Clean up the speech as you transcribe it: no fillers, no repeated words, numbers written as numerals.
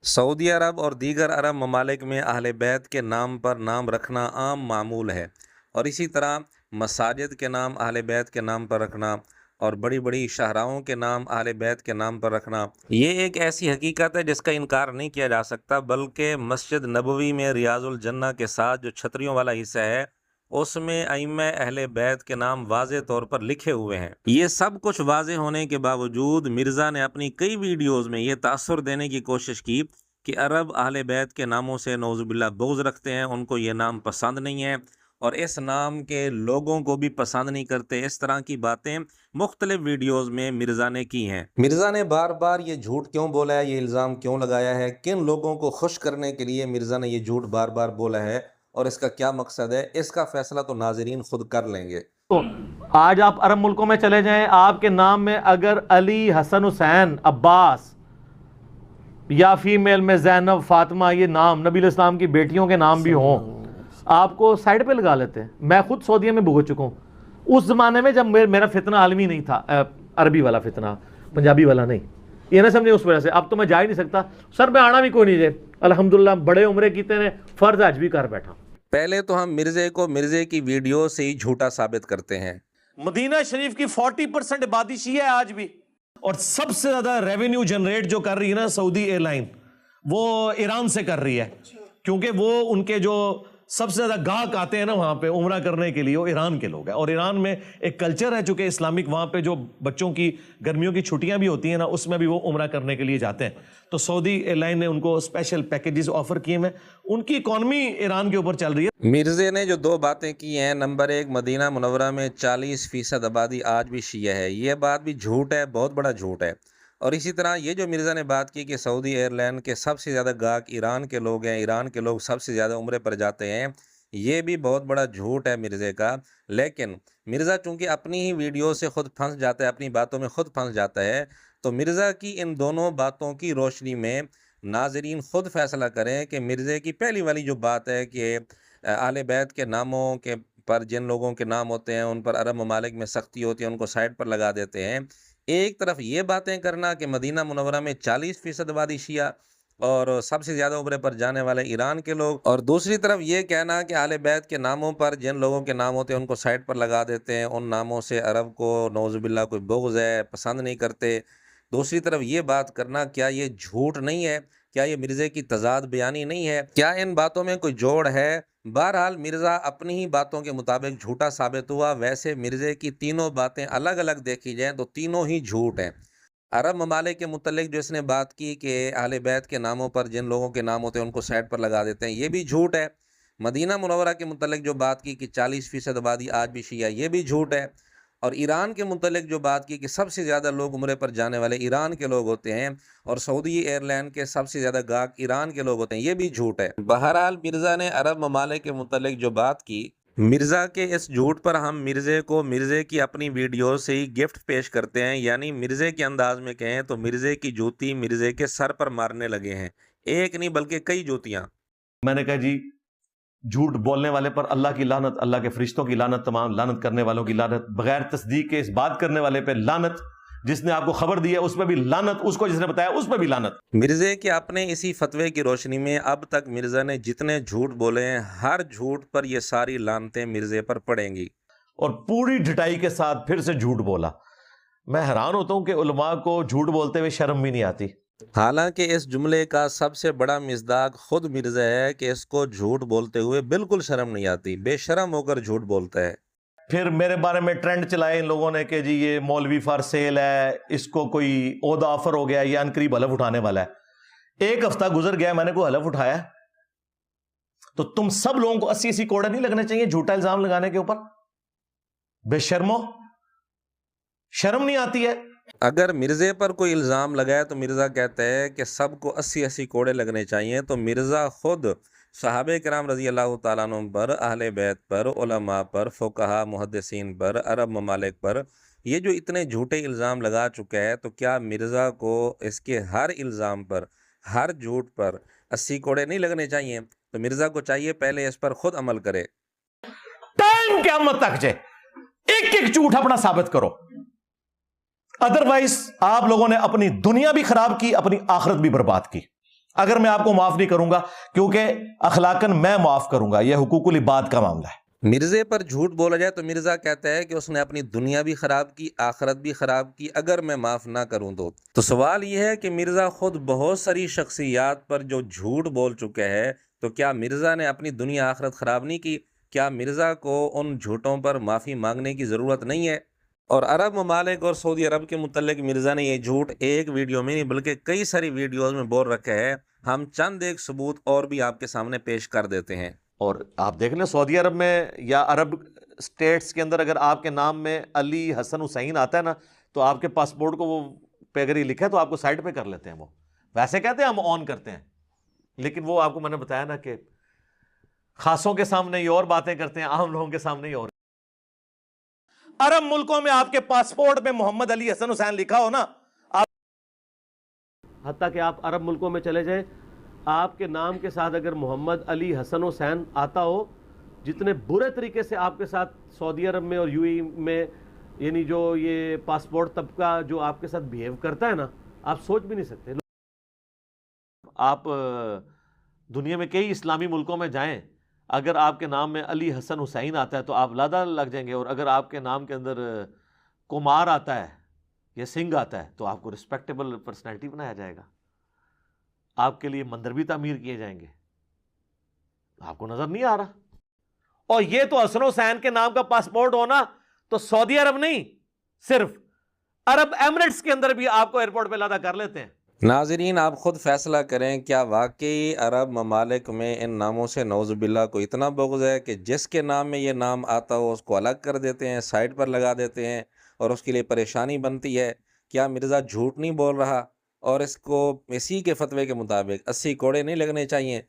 Saudi अरब और दीगर अरब ममालिक में अहले बैत के नाम पर नाम रखना आम मामूल है, और इसी तरह मसाजिद के नाम अहले बैत के नाम पर रखना और बड़ी बड़ी शाहराओं के नाम अहले बैत के नाम पर रखना, ये एक ऐसी हकीकत है जिसका इनकार नहीं किया जा सकता। बल्कि मस्जिद नबवी में रियाजुल जन्ना के साथ जो छतरियों वाला हिस्सा है, उसमें अइम्मा अहले बैत के नाम वाज़े तौर पर लिखे हुए हैं। ये सब कुछ वाज़े होने के बावजूद मिर्ज़ा ने अपनी कई वीडियोज़ में ये तासुर देने की कोशिश की कि अरब अहले बैत के नामों से नौज़ुबिल्लाह बुग़्ज़ रखते हैं, उनको ये नाम पसंद नहीं है और इस नाम के लोगों को भी पसंद नहीं करते। इस तरह की बातें मुख्तलिफ वीडियोज़ में मिर्ज़ा ने की हैं। मिर्ज़ा ने बार बार ये झूठ क्यों बोला है, ये इल्ज़ाम क्यों लगाया है, किन लोगों को खुश करने के लिए मिर्ज़ा ने ये झूठ बार बार बोला है और इसका क्या मकसद है, इसका फैसला तो नाज़रीन खुद कर लेंगे। तो आज आप अरब मुल्कों में चले जाएं, आपके नाम में अगर अली, हसन, हुसैन, अब्बास या फीमेल में ज़ैनब, फातिमा, ये नाम नबी इस्लाम की बेटियों के नाम भी हों, आपको साइड पे लगा लेते हैं। मैं खुद सऊदीया में भुगत चुका हूँ उस ज़माने में जब मेरा फितना आलमी नहीं था, अरबी वाला फितना, पंजाबी वाला नहीं। ये ना समझे उस वजह से अब तो मैं जा ही नहीं सकता, सर मैं आना भी कोई नहीं जाए। अल्हम्दुलिल्लाह बड़े उम्रे कीते ने, फ़र्ज आज भी कर बैठा। पहले तो हम मिर्ज़े को मिर्ज़े की वीडियो से ही झूठा साबित करते हैं। मदीना शरीफ की 40% आबादी शिया है आज भी, और सबसे ज्यादा रेवेन्यू जनरेट जो कर रही है ना सऊदी एयरलाइन, वो ईरान से कर रही है, क्योंकि वो उनके जो सबसे ज्यादा गाहक आते हैं ना वहां पे उम्रा करने के लिए, वो ईरान के लोग हैं। और ईरान में एक कल्चर है चूंकि इस्लामिक, वहां पे जो बच्चों की गर्मियों की छुट्टियां भी होती हैं ना, उसमें भी वो उम्रा करने के लिए जाते हैं। तो सऊदी एयरलाइन ने उनको स्पेशल पैकेजेस ऑफर किए हैं, उनकी इकॉनमी ईरान के ऊपर चल रही है। मिर्ज़े ने जो दो बातें की हैं, नंबर एक, मदीना मुनव्वरा में 40% आबादी आज भी शिया है, ये बात भी झूठ है, बहुत बड़ा झूठ है। और इसी तरह ये जो मिर्ज़ा ने बात की कि सऊदी एयरलाइन के सबसे ज़्यादा गाहक ईरान के लोग हैं, ईरान के लोग सबसे ज़्यादा उम्रे पर जाते हैं, ये भी बहुत बड़ा झूठ है मिर्ज़े का। लेकिन मिर्ज़ा चूँकि अपनी ही वीडियो से ख़ुद फंस जाता है, अपनी बातों में ख़ुद फंस जाता है, तो मिर्ज़ा की इन दोनों बातों की रोशनी में नाज़रीन ख़ुद फ़ैसला करें कि मिर्ज़े की पहली वाली जो बात है कि आले बैत के नामों के पर जिन लोगों के नाम होते हैं उन पर अरब ममालिक में सख्ती होती है, उनको साइड पर लगा देते हैं। एक तरफ ये बातें करना कि मदीना मुनव्वरा में 40% आबादी शिया और सबसे ज़्यादा उम्रे पर जाने वाले ईरान के लोग, और दूसरी तरफ ये कहना कि आले बैत के नामों पर जिन लोगों के नाम होते हैं उनको साइड पर लगा देते हैं, उन नामों से अरब को नौज़ुबिल्लाह कोई बुग़्ज़ है, पसंद नहीं करते। दूसरी तरफ ये बात करना, क्या ये झूठ नहीं है? क्या ये मिर्ज़े की तज़ाद बयानी नहीं है? क्या इन बातों में कोई जोड़ है? बहरहाल मिर्ज़ा अपनी ही बातों के मुताबिक झूठा साबित हुआ। वैसे मिर्ज़े की तीनों बातें अलग अलग देखी जाएँ तो तीनों ही झूठ हैं। अरब ममालिक के मुतल्लिक़ जो इसने बात की कि अहले बैत के नामों पर जिन लोगों के नाम होते हैं उनको साइड पर लगा देते हैं, ये भी झूठ है। मदीना मुनव्वरा के मुतल्लिक़ जो बात की कि 40% आबादी आज भी शिया, ये भी झूठ है। और ईरान के मुतल्लिक़ जो बात की कि सबसे ज़्यादा लोग उम्रे पर जाने वाले ईरान के लोग होते हैं और सऊदी एयरलाइन के सबसे ज़्यादा गाहक ईरान के लोग होते हैं, ये भी झूठ है। बहरहाल मिर्ज़ा ने अरब ममालिक के मुतल्लिक़ जो बात की, मिर्ज़ा के इस झूठ पर हम मिर्ज़े को मिर्ज़े की अपनी वीडियो से ही गिफ्ट पेश करते हैं, यानी मिर्ज़े के अंदाज में कहें तो मिर्ज़े की जूती मिर्ज़े के सर पर मारने लगे हैं, एक नहीं बल्कि कई जूतियाँ। मैंने कहा जी, झूठ बोलने वाले पर अल्लाह की लानत, अल्लाह के फरिश्तों की लानत, तमाम लानत करने वालों की लानत, बगैर तस्दीक के इस बात करने वाले पे लानत, जिसने आपको खबर दी है उस पर भी लानत, उसको जिसने बताया उस पर भी लानत। मिर्ज़े के अपने इसी फतवे की रोशनी में अब तक मिर्ज़ा ने जितने झूठ बोले हैं, हर झूठ पर ये सारी लानतें मिर्ज़े पर पड़ेंगी। और पूरी ढिठाई के साथ फिर से झूठ बोला। मैं हैरान होता हूं कि उलमा को झूठ बोलते हुए शर्म भी नहीं आती। हालांकि इस जुमले का सबसे बड़ा मिज़दाक खुद मिर्ज़ा है कि इसको झूठ बोलते हुए बिल्कुल शर्म नहीं आती, बेशर्म होकर झूठ बोलता है। फिर मेरे बारे में ट्रेंड चलाए इन लोगों ने कि जी ये मौलवी फॉर सेल है, इसको कोई ओहदा ऑफर हो गया, ये अनकरीब हलफ उठाने वाला है। एक हफ्ता गुजर गया, मैंने कोई हलफ उठाया? तो तुम सब लोगों को 80 कोड़े नहीं लगने चाहिए झूठा इल्जाम लगाने के ऊपर? बेशर्मो, शर्म नहीं आती है? अगर मिर्ज़े पर कोई इल्ज़ाम लगाए तो मिर्ज़ा कहता है कि सबको 80 कोड़े लगने चाहिए, तो मिर्ज़ा खुद सहाबे किराम रज़ी अल्लाह ताला अन्हुम पर, अहले बैत पर, उलमा पर, फ़ुक़हा मुहद्दिसीन पर, अरब ममालिक पर ये जो इतने झूठे इल्ज़ाम लगा चुका है, तो क्या मिर्ज़ा को इसके हर इल्ज़ाम पर, हर झूठ पर 80 कोड़े नहीं लगने चाहिए? तो मिर्ज़ा को चाहिए पहले इस पर खुद अमल करे। टाइम क़यामत तक जाए एक एक झूठ अपना साबित करो, अदरवाइज आप लोगों ने अपनी दुनिया भी खराब की, अपनी आखिरत भी बर्बाद की। اگر میں آپ کو معاف نہیں کروں گا، کیونکہ اخلاقاً میں معاف کروں گا، یہ حقوق العباد کا معاملہ ہے۔ مرزے پر جھوٹ بولا جائے تو مرزا کہتا ہے کہ اس نے اپنی دنیا بھی خراب کی، آخرت بھی خراب کی، اگر میں معاف نہ کروں تو سوال یہ ہے کہ مرزا خود بہت ساری شخصیات پر جو جھوٹ بول چکے ہے، تو کیا مرزا نے اپنی دنیا آخرت خراب نہیں کی؟ کیا مرزا کو ان جھوٹوں پر معافی مانگنے کی ضرورت نہیں ہے؟ اور عرب ممالک اور سعودی عرب کے متعلق مرزا نے یہ جھوٹ ایک ویڈیو میں نہیں بلکہ کئی ساری ویڈیوز میں بول رکھا ہے۔ ہم چند ایک ثبوت اور بھی آپ کے سامنے پیش کر دیتے ہیں۔ اور آپ دیکھ لیں سعودی عرب میں یا عرب اسٹیٹس کے اندر اگر آپ کے نام میں علی حسن حسین آتا ہے نا، تو آپ کے پاسپورٹ کو وہ پہ اگر یہ لکھا ہے تو آپ کو سائڈ پہ کر لیتے ہیں۔ وہ ویسے کہتے ہیں ہم آن کرتے ہیں، لیکن وہ آپ کو میں نے بتایا نا کہ خاصوں کے سامنے یہ اور باتیں کرتے ہیں، عام لوگوں کے سامنے یہ اور۔ عرب ملکوں میں آپ کے پاسپورٹ پہ محمد علی حسن حسین لکھا ہو نا، حتیٰ کہ آپ عرب ملکوں میں چلے جائیں، آپ کے نام کے ساتھ اگر محمد علی حسن حسین آتا ہو، جتنے برے طریقے سے آپ کے ساتھ سعودی عرب میں اور یو اے میں یعنی جو یہ پاسپورٹ طبقہ جو آپ کے ساتھ بیہیو کرتا ہے نا، آپ سوچ بھی نہیں سکتے۔ آپ دنیا میں کئی اسلامی ملکوں میں جائیں، اگر آپ کے نام میں علی حسن حسین آتا ہے تو آپ لادا لگ جائیں گے، اور اگر آپ کے نام کے اندر کمار آتا ہے یا سنگھ آتا ہے تو آپ کو رسپیکٹیبل پرسنالٹی بنایا جائے گا، آپ کے لیے مندر بھی تعمیر کیے جائیں گے۔ آپ کو نظر نہیں آ رہا؟ اور یہ تو حسن حسین کے نام کا پاسپورٹ ہونا تو سعودی عرب نہیں، صرف عرب ایمریٹس کے اندر بھی آپ کو ایئرپورٹ پہ لادا کر لیتے ہیں۔ ناظرین آپ خود فیصلہ کریں، کیا واقعی عرب ممالک میں ان ناموں سے نعوذ باللہ کو اتنا بغض ہے کہ جس کے نام میں یہ نام آتا ہو اس کو الگ کر دیتے ہیں، سائڈ پر لگا دیتے ہیں اور اس کے لیے پریشانی بنتی ہے؟ کیا مرزا جھوٹ نہیں بول رہا؟ اور اس کو اسی کے فتوے کے مطابق 80 کوڑے نہیں لگنے چاہیے؟